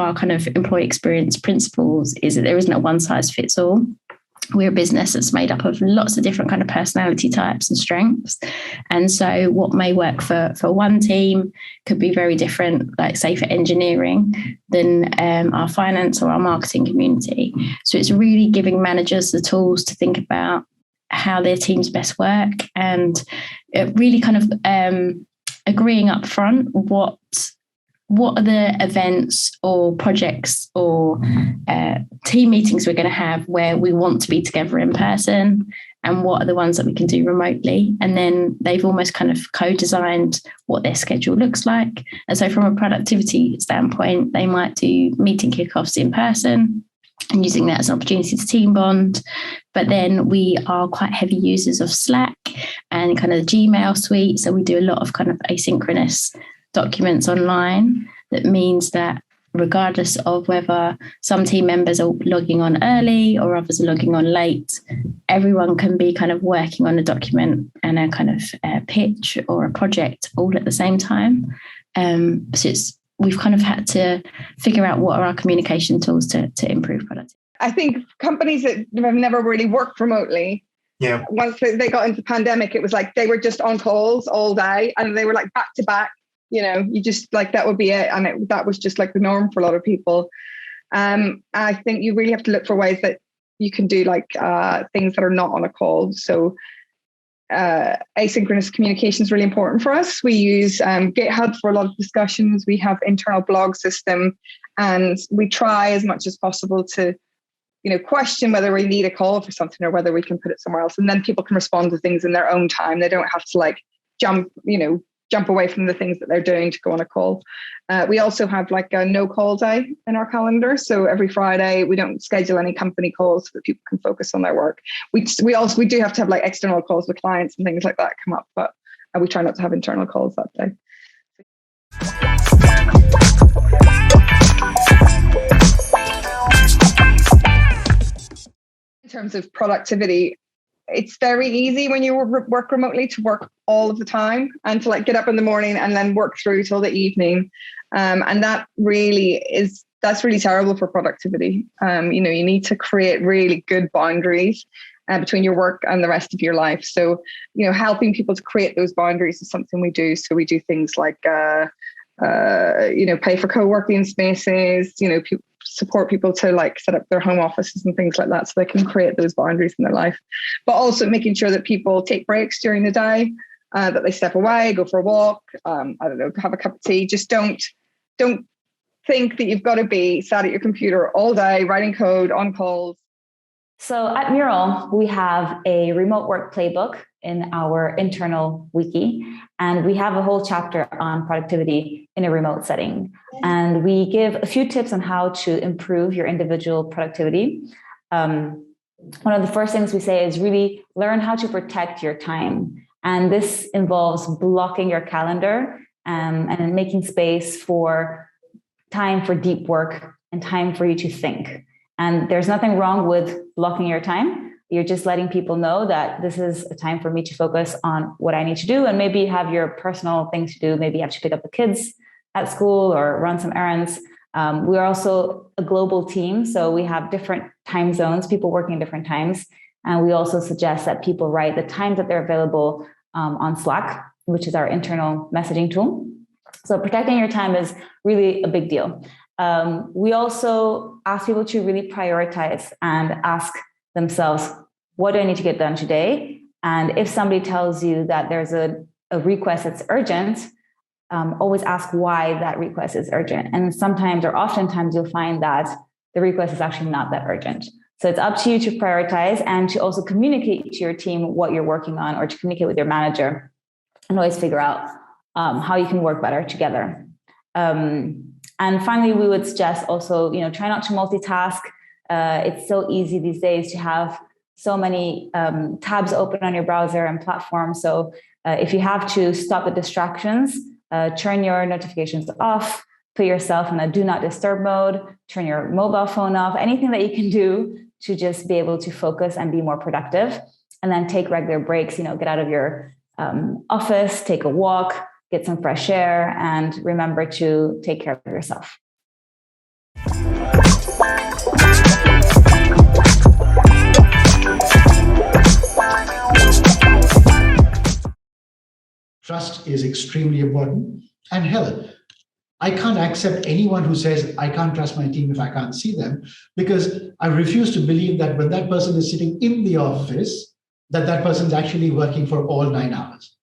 our kind of employee experience principles is that there isn't a one size fits all. We're a business that's made up of lots of different kind of personality types and strengths. And so what may work for one team could be very different, like say for engineering, than our finance or our marketing community. So it's really giving managers the tools to think about how their teams best work, and really kind of agreeing up front what are the events or projects or team meetings we're going to have where we want to be together in person, and what are the ones that we can do remotely. And then they've almost kind of co-designed what their schedule looks like. And so from a productivity standpoint, they might do meeting kickoffs in person and using that as an opportunity to team bond. But then we are quite heavy users of Slack and kind of the Gmail suite. So we do a lot of kind of asynchronous documents online. That means that regardless of whether some team members are logging on early or others are logging on late, everyone can be kind of working on a document and a kind of pitch or a project all at the same time. So we've kind of had to figure out what are our communication tools to improve productivity. I think companies that have never really worked remotely, once they got into the pandemic, it was like they were just on calls all day and they were like back to back. You just like, that would be it. And that was just like the norm for a lot of people. I think you really have to look for ways that you can do like things that are not on a call. So asynchronous communication is really important for us. We use GitHub for a lot of discussions. We have internal blog system, and we try as much as possible to, question whether we need a call for something or whether we can put it somewhere else. And then people can respond to things in their own time. They don't have to like jump away from the things that they're doing to go on a call. We also have like a no call day in our calendar. So every Friday we don't schedule any company calls so that people can focus on their work. We do have to have like external calls with clients and things like that come up, but we try not to have internal calls that day. In terms of productivity, it's very easy when you work remotely to work all of the time and to like get up in the morning and then work through till the evening. And that's really terrible for productivity. You need to create really good boundaries between your work and the rest of your life. So, helping people to create those boundaries is something we do. So we do things like, pay for co-working spaces, support people to like set up their home offices and things like that so they can create those boundaries in their life. But also making sure that people take breaks during the day, that they step away, go for a walk, have a cup of tea. Just don't think that you've got to be sat at your computer all day writing code on calls. So at Mural, we have a remote work playbook in our internal wiki, and we have a whole chapter on productivity in a remote setting. And we give a few tips on how to improve your individual productivity. One of the first things we say is really learn how to protect your time. And this involves blocking your calendar and making space for time for deep work and time for you to think. And there's nothing wrong with blocking your time. You're just letting people know that this is a time for me to focus on what I need to do, and maybe have your personal things to do. Maybe you have to pick up the kids at school or run some errands. We are also a global team, so we have different time zones, people working different times. And we also suggest that people write the times that they're available on Slack, which is our internal messaging tool. So protecting your time is really a big deal. We also ask people to really prioritize and ask themselves, what do I need to get done today? And if somebody tells you that there's a request that's urgent, always ask why that request is urgent. And sometimes or oftentimes you'll find that the request is actually not that urgent. So it's up to you to prioritize and to also communicate to your team what you're working on, or to communicate with your manager, and always figure out how you can work better together. And finally, we would suggest also, try not to multitask. It's so easy these days to have so many tabs open on your browser and platform. So if you have to stop the distractions, turn your notifications off, put yourself in a do not disturb mode, turn your mobile phone off, anything that you can do to just be able to focus and be more productive. And then take regular breaks, get out of your office, take a walk, get some fresh air, and remember to take care of yourself. Trust is extremely important. And hell, I can't accept anyone who says, I can't trust my team if I can't see them, because I refuse to believe that when that person is sitting in the office, that person is actually working for all 9 hours.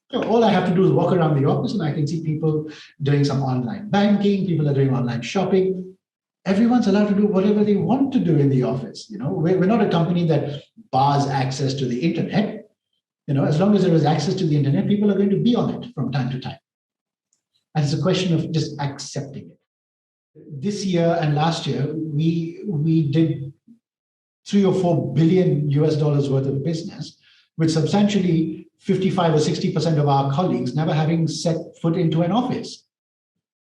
So all I have to do is walk around the office and I can see people doing some online banking, people are doing online shopping. Everyone's allowed to do whatever they want to do in the office. We're not a company that bars access to the internet. As long as there is access to the internet, people are going to be on it from time to time. And it's a question of just accepting it. This year and last year, we did 3 or 4 billion US dollars worth of business, with substantially 55 or 60% of our colleagues never having set foot into an office,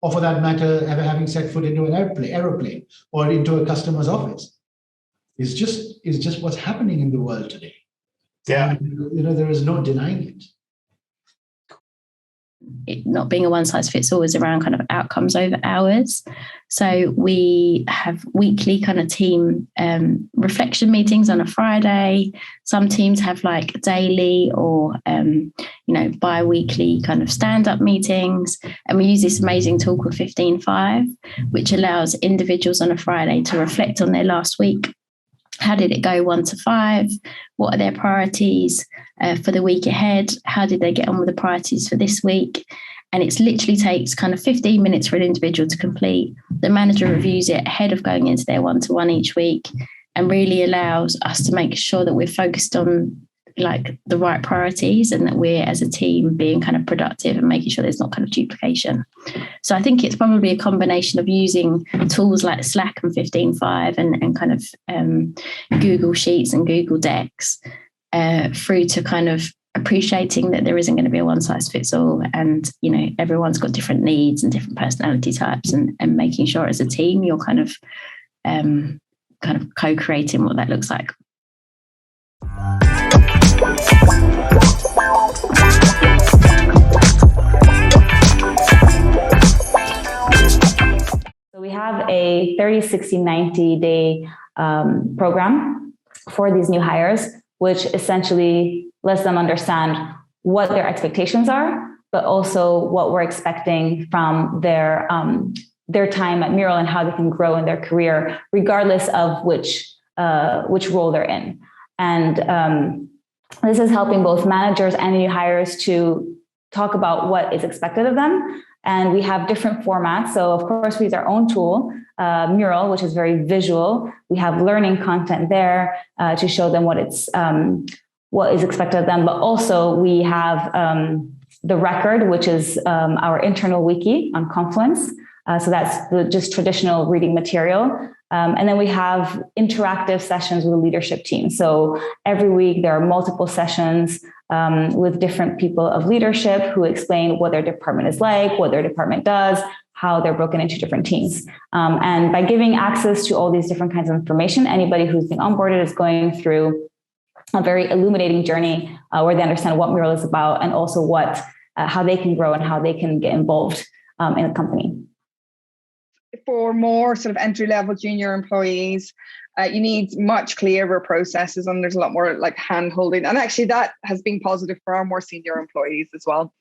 or for that matter, ever having set foot into an aeroplane or into a customer's office. It's just what's happening in the world today. Yeah. And, there is no denying it. It not being a one size fits all is around kind of outcomes over hours. So we have weekly kind of team reflection meetings on a Friday. Some teams have like daily or bi-weekly kind of stand-up meetings. And we use this amazing tool called 15-5, which allows individuals on a Friday to reflect on their last week. How did it go 1 to 5? What are their priorities for the week ahead? How did they get on with the priorities for this week? And it literally takes kind of 15 minutes for an individual to complete. The manager reviews it ahead of going into their 1-to-1 each week, and really allows us to make sure that we're focused on like the right priorities, and that we're as a team being kind of productive and making sure there's not kind of duplication. So I think it's probably a combination of using tools like Slack and 15-5 and kind of Google Sheets and Google Decks through to kind of appreciating that there isn't going to be a one size fits all, and everyone's got different needs and different personality types, and making sure as a team you're kind of co-creating what that looks like. So we have a 30, 60, 90-day program for these new hires, which essentially lets them understand what their expectations are, but also what we're expecting from their time at Mural and how they can grow in their career, regardless of which role they're in. And this is helping both managers and new hires to talk about what is expected of them. And we have different formats. So of course, we use our own tool, Mural, which is very visual. We have learning content there to show them what is expected of them. But also we have the record, which is our internal wiki on Confluence. So that's just traditional reading material. And then we have interactive sessions with the leadership team. So every week there are multiple sessions with different people of leadership who explain what their department is like, what their department does, how they're broken into different teams. And by giving access to all these different kinds of information, anybody who's been onboarded is going through a very illuminating journey where they understand what Mural is about, and also how they can grow and how they can get involved in a company. For more sort of entry-level junior employees, you need much clearer processes, and there's a lot more like hand-holding. And actually that has been positive for our more senior employees as well.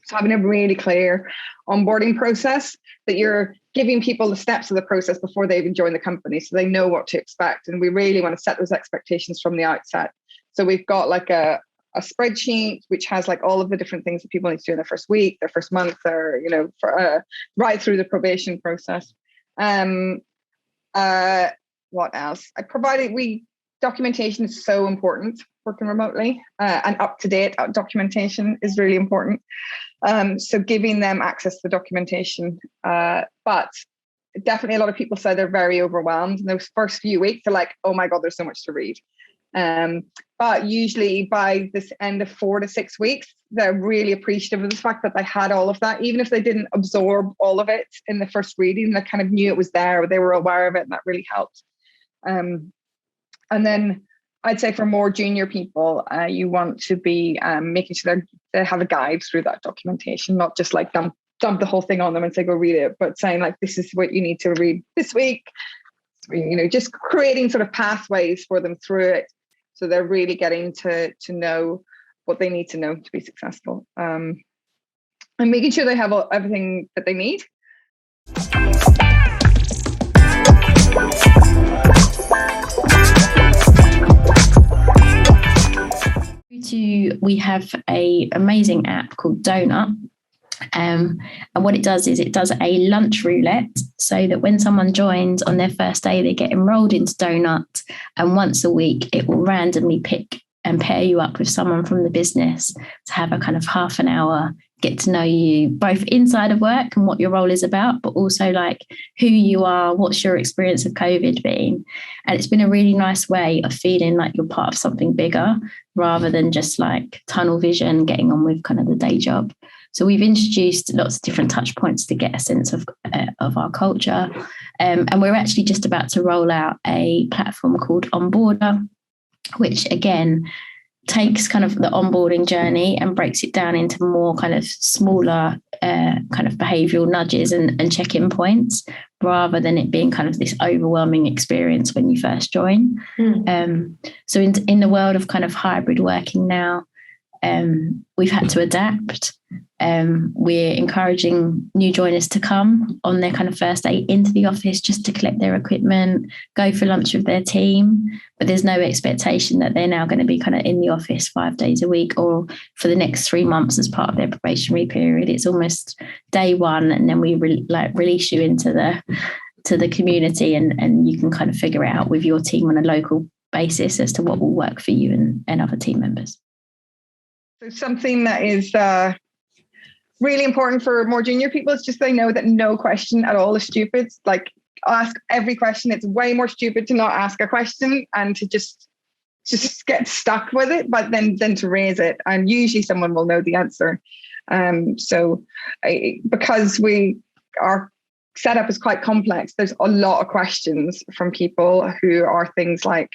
So having a really clear onboarding process, that you're giving people the steps of the process before they even join the company, so they know what to expect. And we really want to set those expectations from the outset. So we've got like a spreadsheet which has like all of the different things that people need to do in their first week, their first month, or right through the probation process. What else? Documentation is so important working remotely, and up-to-date documentation is really important. So giving them access to the documentation, but definitely a lot of people say they're very overwhelmed in those first few weeks. They're like, oh my God, there's so much to read. But usually by this end of 4 to 6 weeks, they're really appreciative of the fact that they had all of that. Even if they didn't absorb all of it in the first reading, they kind of knew it was there, they were aware of it, and that really helped. And then I'd say for more junior people, you want to be making sure they have a guide through that documentation, not just like dump the whole thing on them and say, go read it, but saying like, this is what you need to read this week, just creating sort of pathways for them through it. So they're really getting to know what they need to know to be successful, and making sure they have everything that they need. We have an amazing app called Donut. And what it does is it does a lunch roulette, so that when someone joins on their first day, they get enrolled into Donut, and once a week it will randomly pick and pair you up with someone from the business to have a kind of half an hour, get to know you both inside of work and what your role is about, but also like who you are, what's your experience of COVID been. And it's been a really nice way of feeling like you're part of something bigger rather than just like tunnel vision, getting on with kind of the day job. So we've introduced lots of different touch points to get a sense of our culture. And we're actually just about to roll out a platform called Onboarder, which again takes kind of the onboarding journey and breaks it down into more kind of smaller kind of behavioural nudges and check-in points, rather than it being kind of this overwhelming experience when you first join. So in the world of kind of hybrid working now, we've had to adapt. We're encouraging new joiners to come on their kind of first day into the office just to collect their equipment, go for lunch with their team, but there's no expectation that they're now going to be kind of in the office 5 days a week or for the next 3 months as part of their probationary period. It's almost day one, and then we release you into the community, and you can kind of figure it out with your team on a local basis as to what will work for you and other team members. So something that is really important for more junior people is just they know that no question at all is stupid. Like, ask every question. It's way more stupid to not ask a question and to just get stuck with it, but then to raise it, and usually someone will know the answer. Because our setup is quite complex, there's a lot of questions from people who are things like,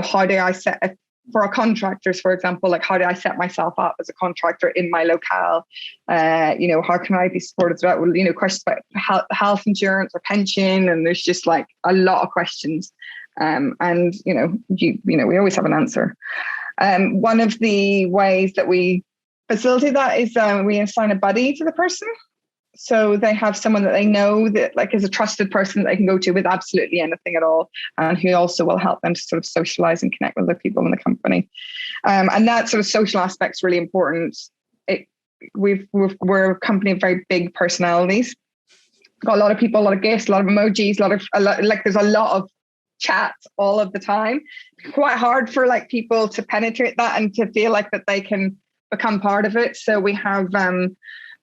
how do I set for our contractors, for example, like how do I set myself up as a contractor in my locale? How can I be supported throughout? Questions about health insurance or pension, and there's just like a lot of questions. We always have an answer. One of the ways that we facilitate that is we assign a buddy to the person. So they have someone that they know that like is a trusted person that they can go to with absolutely anything at all, and who also will help them to sort of socialize and connect with other people in the company. And that sort of social aspect is really important. We're a company of very big personalities. Got a lot of people, a lot of gifts, a lot of emojis, there's a lot of chat all of the time. Quite hard for like people to penetrate that and to feel like that they can become part of it. So we have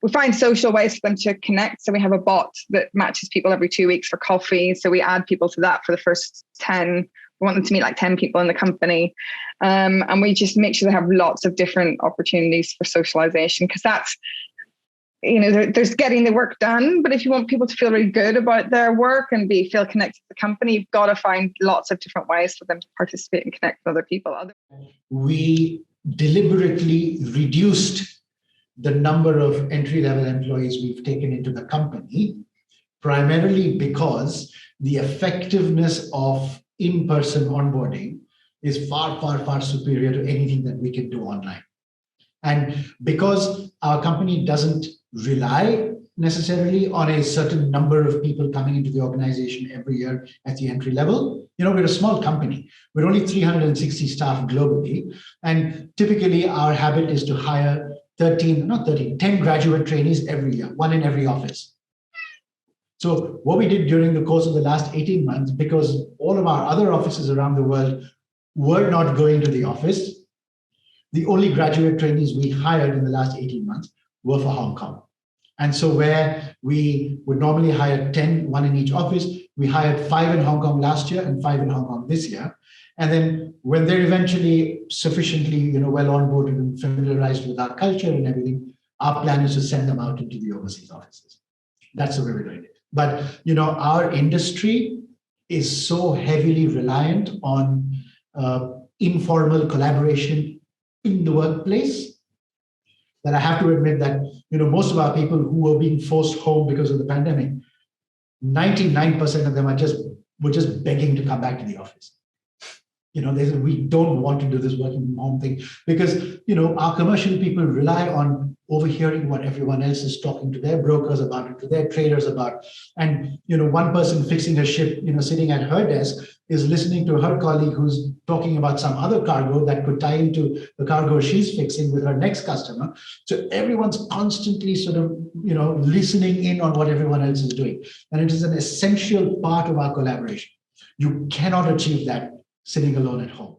we find social ways for them to connect. So we have a bot that matches people every 2 weeks for coffee. So we add people to that for the first 10. We want them to meet like 10 people in the company. And we just make sure they have lots of different opportunities for socialization, because that's, there's getting the work done. But if you want people to feel really good about their work and feel connected to the company, you've got to find lots of different ways for them to participate and connect with other people. We deliberately reduced the number of entry-level employees we've taken into the company, primarily because the effectiveness of in-person onboarding is far, far, far superior to anything that we can do online. And because our company doesn't rely necessarily on a certain number of people coming into the organization every year at the entry level, we're a small company. We're only 360 staff globally. And typically our habit is to hire 10 graduate trainees every year, one in every office. So what we did during the course of the last 18 months, because all of our other offices around the world were not going to the office, the only graduate trainees we hired in the last 18 months were for Hong Kong. And so where we would normally hire 10, one in each office, we hired 5 in Hong Kong last year and 5 in Hong Kong this year. And then when they're eventually sufficiently, well onboarded and familiarized with our culture and everything, our plan is to send them out into the overseas offices. That's the way we're doing it. But, our industry is so heavily reliant on informal collaboration in the workplace that I have to admit that, most of our people who were being forced home because of the pandemic, 99% of them were just begging to come back to the office. They said, we don't want to do this working from home thing because, our commercial people rely on overhearing what everyone else is talking to their brokers about, to their traders about. And, one person fixing a ship, sitting at her desk is listening to her colleague who's talking about some other cargo that could tie into the cargo she's fixing with her next customer. So everyone's constantly sort of, listening in on what everyone else is doing. And it is an essential part of our collaboration. You cannot achieve that sitting alone at home.